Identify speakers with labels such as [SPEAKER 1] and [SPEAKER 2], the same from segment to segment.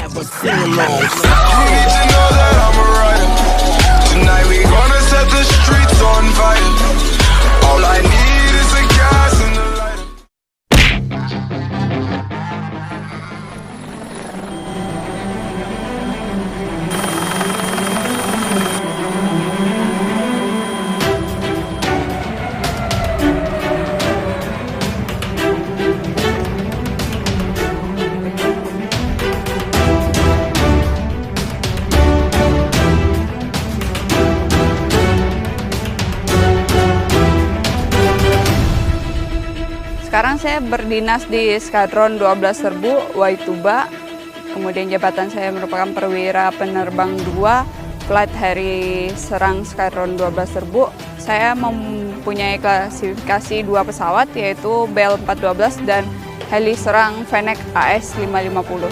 [SPEAKER 1] never sing along.
[SPEAKER 2] You need to know that I'm a rider. Tonight we gonna set the streets on fire. All I need is a gas and a lighter.
[SPEAKER 3] Sekarang saya berdinas di Skadron 12 Serbu, Waituba. Kemudian jabatan saya merupakan perwira penerbang 2, Flight Harry Serang Skadron 12 Serbu. Saya mempunyai klasifikasi 2 pesawat, yaitu Bell 412 dan Heli Serang Fennec AS 550.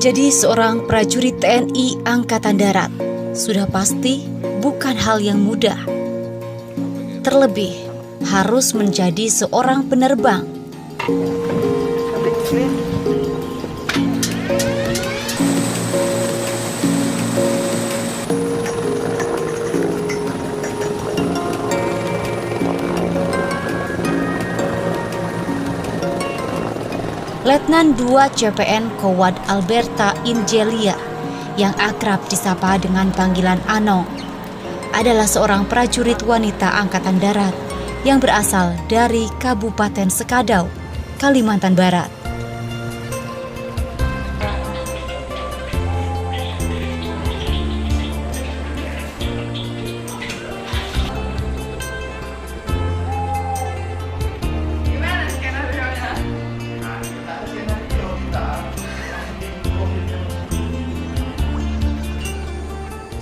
[SPEAKER 4] Menjadi seorang prajurit TNI Angkatan Darat sudah pasti bukan hal yang mudah. Terlebih harus menjadi seorang penerbang. Letnan 2 CPN Kowad Alberta Ingelia yang akrab disapa dengan panggilan Anong adalah seorang prajurit wanita Angkatan Darat yang berasal dari Kabupaten Sekadau, Kalimantan Barat.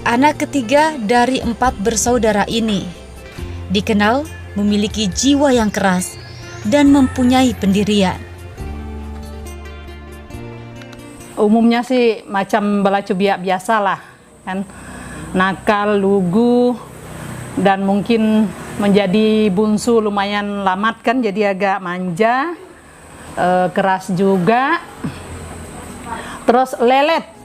[SPEAKER 4] Anak ketiga dari 4 bersaudara ini dikenal memiliki jiwa yang keras dan mempunyai pendirian.
[SPEAKER 5] Umumnya sih macam belacu biasa lah, kan, nakal, lugu, dan mungkin menjadi bungsu lumayan lamat kan, jadi agak manja, keras juga, terus lelet.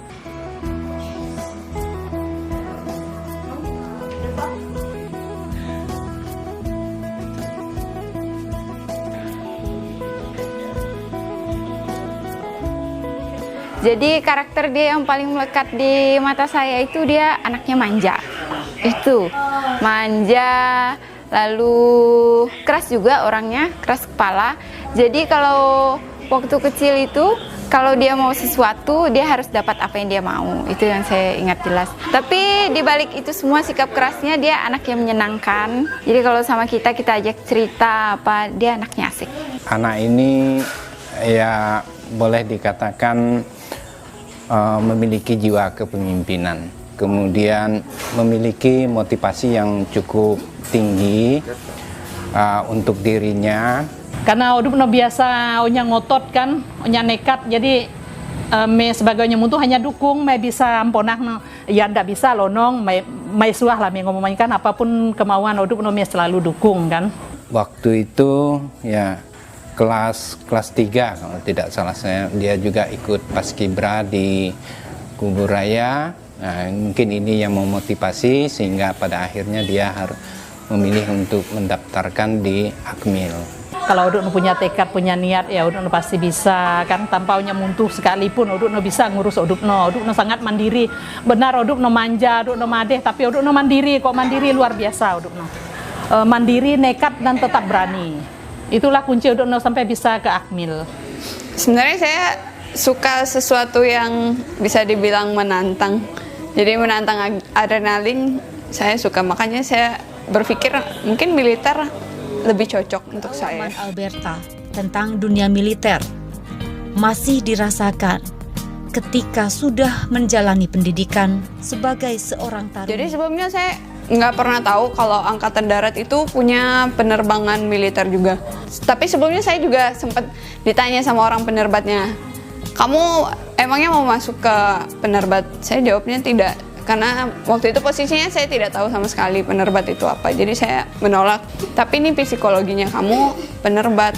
[SPEAKER 3] Jadi karakter dia yang paling melekat di mata saya itu dia anaknya manja. Itu manja, lalu keras juga orangnya, keras kepala. Jadi kalau waktu kecil itu kalau dia mau sesuatu dia harus dapat apa yang dia mau. Itu yang saya ingat jelas. Tapi di balik itu semua sikap kerasnya dia anak yang menyenangkan. Jadi kalau sama kita ajak cerita apa, dia anaknya asik.
[SPEAKER 6] Anak ini ya boleh dikatakan memiliki jiwa kepemimpinan, kemudian memiliki motivasi yang cukup tinggi untuk dirinya.
[SPEAKER 5] Karena udah biasa onya ngotot kan, onya nekat, jadi me sebagainya muntu hanya dukung, me bisa amponah, ya ndak bisa lonong, me suah lah me ngomongin kan, apapun kemauan udah me selalu dukung kan.
[SPEAKER 6] Waktu itu ya kelas 3 kalau tidak salah saya, dia juga ikut paskibra di Kubur Raya. Nah, mungkin ini yang memotivasi sehingga pada akhirnya dia harus memilih untuk mendaftarkan di Akmil.
[SPEAKER 5] Kalau udah punya tekad, punya niat, ya udah pasti bisa kan, tanpa punya muntu sekalipun udah bisa ngurus udah sangat mandiri. Benar udah manja, udah madeh, tapi udah mandiri, kok mandiri luar biasa udah mandiri, nekat dan tetap berani. Itulah kunci untuk sampai bisa ke Akmil.
[SPEAKER 3] Sebenarnya saya suka sesuatu yang bisa dibilang menantang. Jadi menantang adrenalin saya suka, makanya saya berpikir mungkin militer lebih cocok untuk saya.
[SPEAKER 4] Alberta tentang dunia militer masih dirasakan ketika sudah menjalani pendidikan sebagai seorang taruna.
[SPEAKER 3] Jadi sebelumnya saya nggak pernah tahu kalau Angkatan Darat itu punya penerbangan militer juga. Tapi sebelumnya saya juga sempat ditanya sama orang penerbatnya, kamu
[SPEAKER 1] emangnya mau masuk ke penerbat? Saya jawabnya tidak, karena waktu itu posisinya saya tidak tahu sama sekali penerbat itu apa, jadi saya menolak. Tapi ini psikologinya kamu penerbat.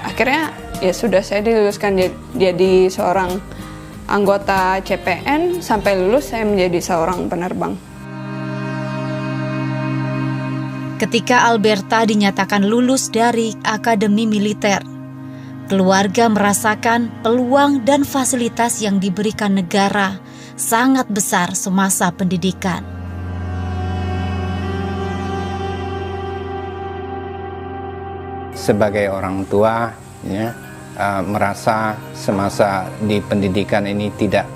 [SPEAKER 1] Akhirnya ya sudah, saya diluluskan jadi seorang anggota CPN. Sampai lulus saya menjadi seorang penerbang.
[SPEAKER 4] Ketika Alberta dinyatakan lulus dari Akademi Militer, keluarga merasakan peluang dan fasilitas yang diberikan negara sangat besar semasa pendidikan.
[SPEAKER 6] Sebagai orang tua, ya, merasa semasa di pendidikan ini tidak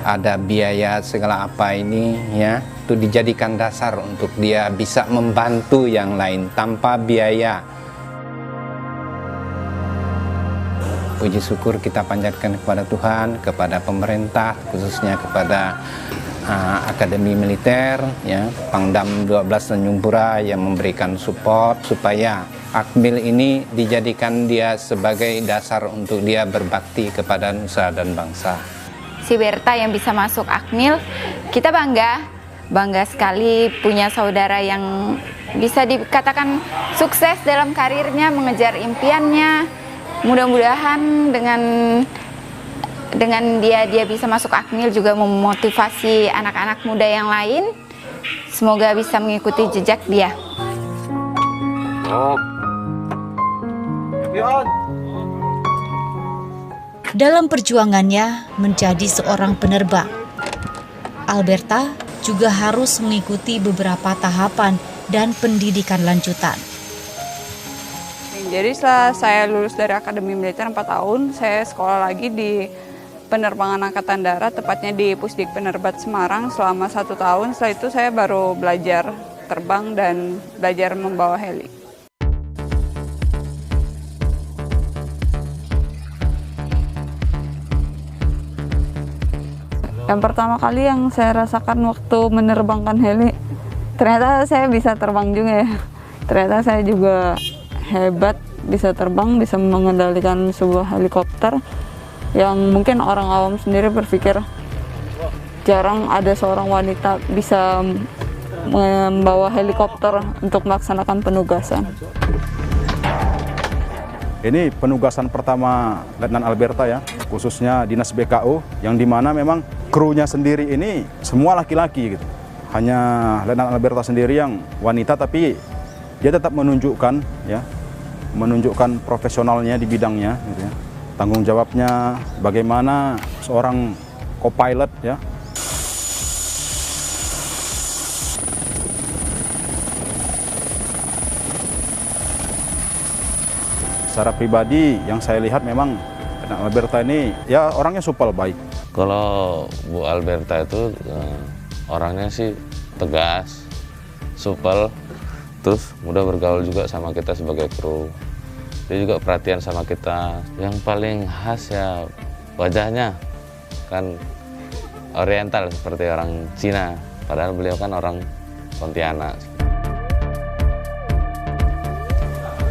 [SPEAKER 6] ada biaya segala apa ini, ya, itu dijadikan dasar untuk dia bisa membantu yang lain tanpa biaya. Puji syukur kita panjatkan kepada Tuhan, kepada pemerintah, khususnya kepada Akademi Militer, ya, Pangdam 12 Tanjung Pura yang memberikan support supaya Akmil ini dijadikan dia sebagai dasar untuk dia berbakti kepada nusa dan bangsa.
[SPEAKER 3] Si Berta yang bisa masuk Akmil, kita bangga sekali punya saudara yang bisa dikatakan sukses dalam karirnya, mengejar impiannya. Mudah-mudahan dengan dia bisa masuk Akmil juga memotivasi anak-anak muda yang lain. Semoga bisa mengikuti jejak dia.
[SPEAKER 4] Dalam perjuangannya menjadi seorang penerbang, Alberta juga harus mengikuti beberapa tahapan dan pendidikan lanjutan.
[SPEAKER 1] Jadi setelah saya lulus dari Akademi Militer 4 tahun, saya sekolah lagi di Penerbangan Angkatan Darat, tepatnya di Pusdik Penerbat Semarang selama 1 tahun. Setelah itu saya baru belajar terbang dan belajar membawa heli. Yang pertama kali yang saya rasakan waktu menerbangkan heli, ternyata saya bisa terbang juga ya. Ternyata saya juga hebat, bisa terbang, bisa mengendalikan sebuah helikopter yang mungkin orang awam sendiri berpikir jarang ada seorang wanita bisa membawa helikopter untuk melaksanakan penugasan.
[SPEAKER 7] Ini penugasan pertama Letnan Alberta ya, khususnya Dinas BKU, yang dimana memang krunya sendiri ini semua laki-laki gitu. Hanya Letnan Alberta sendiri yang wanita, tapi dia tetap menunjukkan profesionalnya di bidangnya gitu ya. Tanggung jawabnya bagaimana seorang co-pilot ya. Secara pribadi yang saya lihat memang Alberta ini ya orangnya supel, baik.
[SPEAKER 8] Kalau Bu Alberta itu orangnya sih tegas, supel, terus mudah bergaul juga sama kita sebagai kru. Dia juga perhatian sama kita. Yang paling khas ya wajahnya, kan oriental seperti orang Cina, padahal beliau kan orang Pontianak.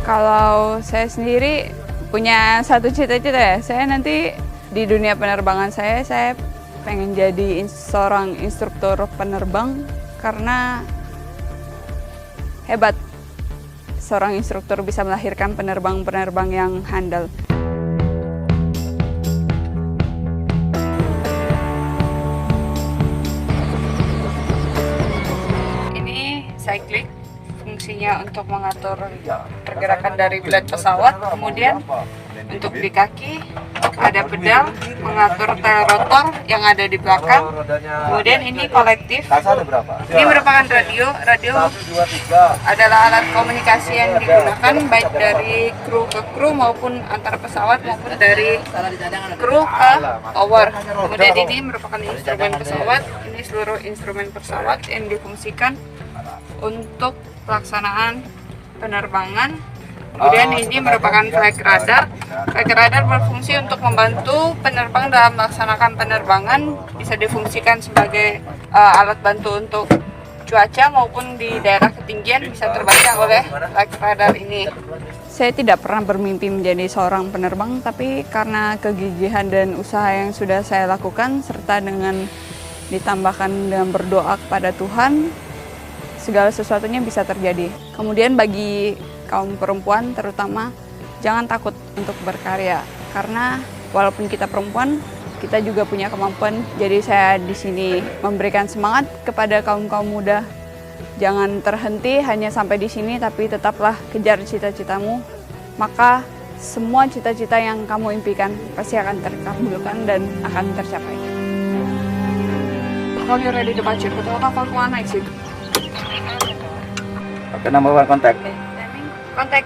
[SPEAKER 1] Kalau saya sendiri punya satu cita-cita ya, saya nanti di dunia penerbangan saya pengen jadi seorang instruktur penerbang, karena hebat seorang instruktur bisa melahirkan penerbang-penerbang yang handal. Ini cyclic, fungsinya untuk mengatur pergerakan dari blade pesawat. Kemudian untuk di kaki ada pedal mengatur tail rotor yang ada di belakang. Kemudian ini kolektif. Ini merupakan radio. Radio adalah alat komunikasi yang digunakan baik dari kru ke kru maupun antar pesawat maupun dari kru ke tower. Kemudian ini merupakan instrumen pesawat. Ini seluruh instrumen pesawat yang difungsikan untuk pelaksanaan penerbangan. Kemudian ini merupakan flight radar. Flight radar berfungsi untuk membantu penerbang dalam melaksanakan penerbangan, bisa difungsikan sebagai alat bantu untuk cuaca maupun di daerah ketinggian bisa terbaca oleh flight radar ini. Saya tidak pernah bermimpi menjadi seorang penerbang, tapi karena kegigihan dan usaha yang sudah saya lakukan, serta dengan ditambahkan dengan berdoa kepada Tuhan, segala sesuatunya bisa terjadi. Kemudian bagi kaum perempuan terutama, jangan takut untuk berkarya, karena walaupun kita perempuan, kita juga punya kemampuan. Jadi saya di sini memberikan semangat kepada kaum-kaum muda. Jangan terhenti hanya sampai di sini, tapi tetaplah kejar cita-citamu. Maka semua cita-cita yang kamu impikan pasti akan terkabulkan dan akan tercapai. Kalau you're ready to budget, betul kapal kemana sih?
[SPEAKER 9] Oke, number one kontak.
[SPEAKER 1] Kontak.